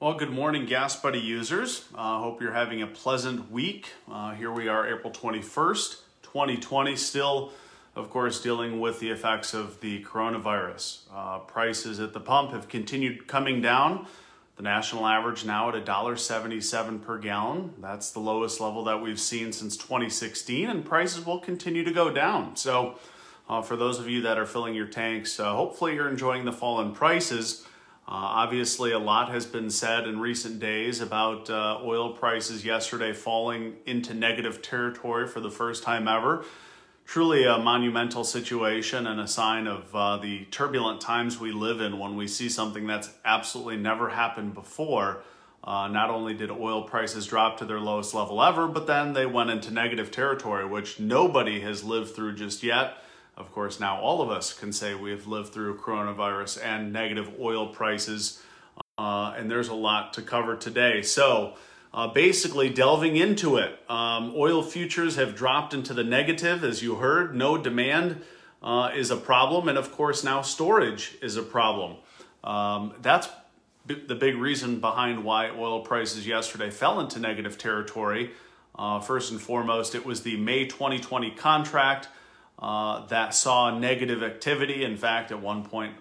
Well, good morning, GasBuddy users. Hope you're having a pleasant week. Here we are, April 21st, 2020, still, of course, dealing with the effects of the coronavirus. Prices at the pump have continued coming down. The national average now at $1.77 per gallon. That's the lowest level that we've seen since 2016, and prices will continue to go down. So for those of you that are filling your tanks, hopefully you're enjoying the fall in prices. Obviously, a lot has been said in recent days about oil prices yesterday falling into negative territory for the first time ever. Truly a monumental situation and a sign of the turbulent times we live in when we see something that's absolutely never happened before. Not only did oil prices drop to their lowest level ever, but then they went into negative territory, which nobody has lived through just yet. Of course, now all of us can say we've lived through coronavirus and negative oil prices, and there's a lot to cover today. So basically delving into it, oil futures have dropped into the negative, as you heard. No demand is a problem, and of course now storage is a problem. That's the big reason behind why oil prices yesterday fell into negative territory. First and foremost, it was the May 2020 contract that saw negative activity. In fact, at one point,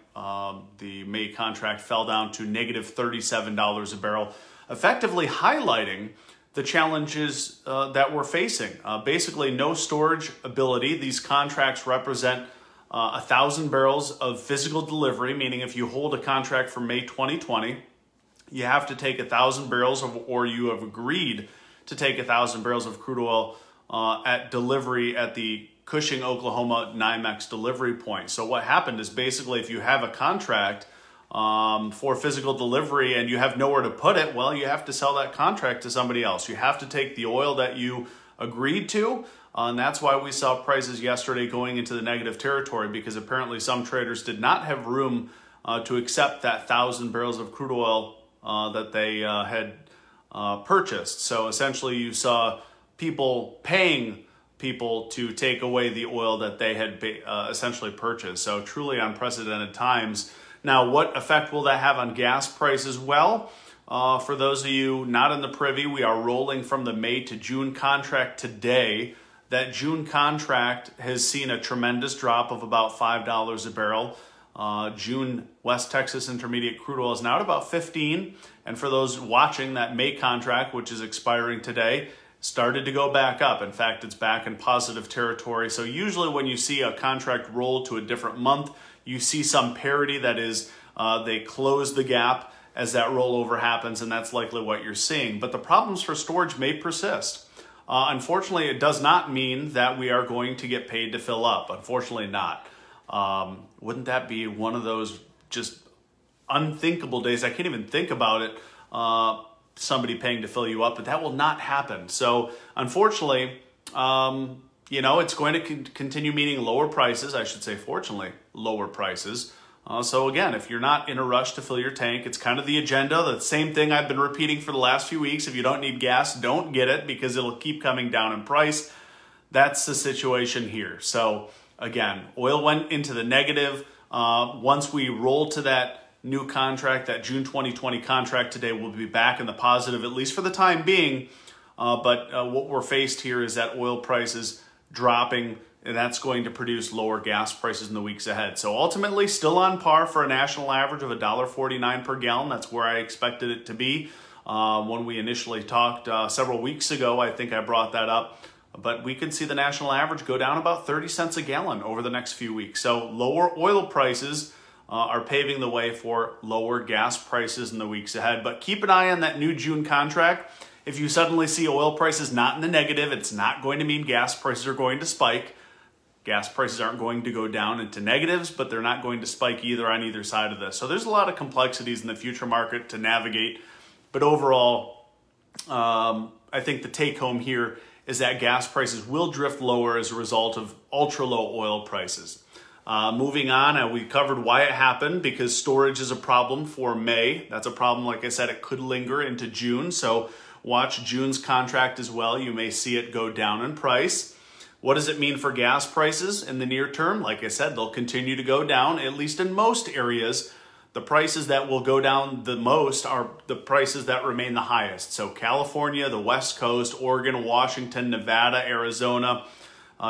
the May contract fell down to negative $37 a barrel, effectively highlighting the challenges that we're facing. Basically, no storage ability. These contracts represent 1,000 barrels of physical delivery, meaning if you hold a contract for May 2020, you have to take 1,000 barrels or you have agreed to take 1,000 barrels of crude oil at delivery at the Cushing, Oklahoma NYMEX delivery point. So what happened is basically if you have a contract for physical delivery and you have nowhere to put it, well, you have to sell that contract to somebody else. You have to take the oil that you agreed to, and that's why we saw prices yesterday going into the negative territory, because apparently some traders did not have room to accept that 1,000 barrels of crude oil that they had purchased. So essentially you saw people paying people to take away the oil that they had essentially purchased. So truly unprecedented times. Now, what effect will that have on gas prices? Well, for those of you not in the privy, we are rolling from the May to June contract today. That June contract has seen a tremendous drop of about $5 a barrel. June West Texas Intermediate crude oil is now at about 15. And for those watching, that May contract, which is expiring today, started to go back up. In fact, it's back in positive territory. So usually when you see a contract roll to a different month, you see some parity. That is, they close the gap as that rollover happens, and that's likely what you're seeing. But the problems for storage may persist. Unfortunately, it does not mean that we are going to get paid to fill up. Unfortunately not. Wouldn't that be one of those just unthinkable days? I can't even think about it. Somebody paying to fill you up, but that will not happen. So unfortunately, it's going to continue meaning lower prices. I should say, fortunately, lower prices. So again, if you're not in a rush to fill your tank, it's kind of the agenda. The same thing I've been repeating for the last few weeks. If you don't need gas, don't get it, because it'll keep coming down in price. That's the situation here. So again, oil went into the negative. Once we roll to that new contract, that June 2020 contract today, will be back in the positive, at least for the time being. But what we're faced here is that oil prices dropping, and that's going to produce lower gas prices in the weeks ahead. So ultimately, still on par for a national average of $1.49 per gallon. That's where I expected it to be. When we initially talked several weeks ago, I think I brought that up. But we could see the national average go down about 30 cents a gallon over the next few weeks. So lower oil prices are paving the way for lower gas prices in the weeks ahead. But keep an eye on that new June contract. If you suddenly see oil prices not in the negative, it's not going to mean gas prices are going to spike. Gas prices aren't going to go down into negatives, but they're not going to spike either on either side of this. So there's a lot of complexities in the future market to navigate. But overall, I think the take home here is that gas prices will drift lower as a result of ultra low oil prices. Moving on, we covered why it happened, because storage is a problem for May. That's a problem, like I said, it could linger into June. So watch June's contract as well. You may see it go down in price. What does it mean for gas prices in the near term? Like I said, they'll continue to go down, at least in most areas. the prices that will go down the most are the prices that remain the highest. So California, the West Coast, Oregon, Washington, Nevada, Arizona,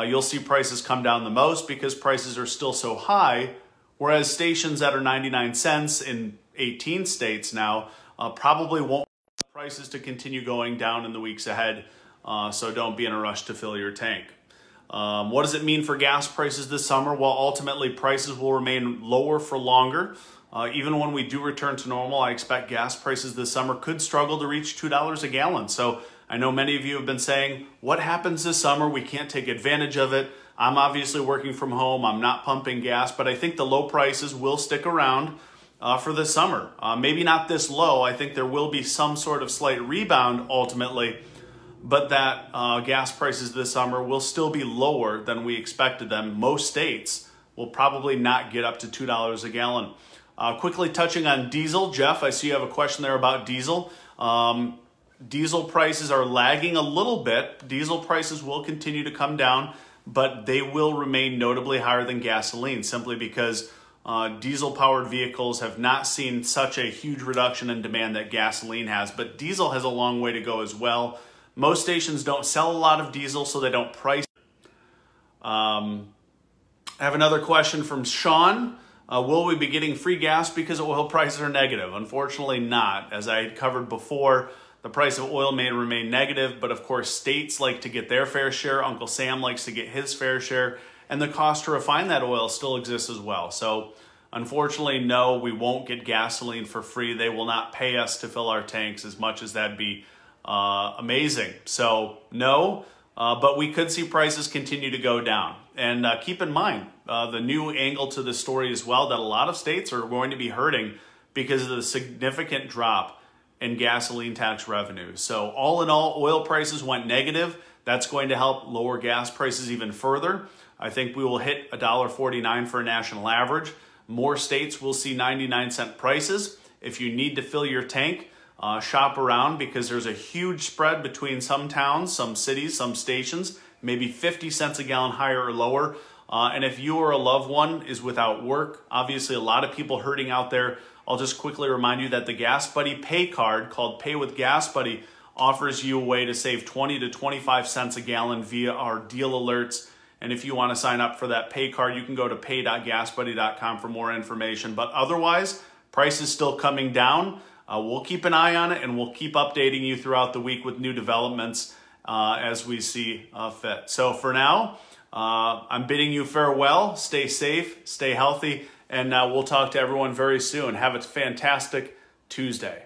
you'll see prices come down the most because prices are still so high, whereas stations that are 99 cents in 18 states now probably won't have prices to continue going down in the weeks ahead, so don't be in a rush to fill your tank. What does it mean for gas prices this summer? Well, ultimately, prices will remain lower for longer. Even when we do return to normal, I expect gas prices this summer could struggle to reach $2 a gallon. So I know many of you have been saying, what happens this summer? We can't take advantage of it. I'm obviously working from home. I'm not pumping gas, but I think the low prices will stick around for the summer. Maybe not this low. I think there will be some sort of slight rebound ultimately, but that gas prices this summer will still be lower than we expected them. Most states will probably not get up to $2 a gallon. Quickly touching on diesel, Jeff, I see you have a question there about diesel. Diesel prices are lagging a little bit. Diesel prices will continue to come down, but they will remain notably higher than gasoline simply because diesel-powered vehicles have not seen such a huge reduction in demand that gasoline has, but diesel has a long way to go as well. Most stations don't sell a lot of diesel, so they don't price. I have another question from Sean. Will we be getting free gas because oil prices are negative? Unfortunately not. As I had covered before, the price of oil may remain negative, but of course states like to get their fair share. Uncle Sam likes to get his fair share, and the cost to refine that oil still exists as well. So unfortunately, no, we won't get gasoline for free. They will not pay us to fill our tanks, as much as that'd be amazing. So no, but we could see prices continue to go down. And keep in mind, the new angle to the story as well, that a lot of states are going to be hurting because of the significant drop in gasoline tax revenues. So all in all, oil prices went negative. That's going to help lower gas prices even further. I think we will hit $1.49 for a national average. More states will see 99-cent prices. If you need to fill your tank, shop around, because there's a huge spread between some towns, some cities, some stations, maybe 50 cents a gallon higher or lower. And if you or a loved one is without work, obviously a lot of people hurting out there, I'll just quickly remind you that the GasBuddy pay card called Pay with GasBuddy offers you a way to save 20 to 25 cents a gallon via our deal alerts. And if you want to sign up for that pay card, you can go to pay.gasbuddy.com for more information. But otherwise, price is still coming down. We'll keep an eye on it, and we'll keep updating you throughout the week with new developments as we see fit. So for now, I'm bidding you farewell. Stay safe, stay healthy, and we'll talk to everyone very soon. Have a fantastic Tuesday.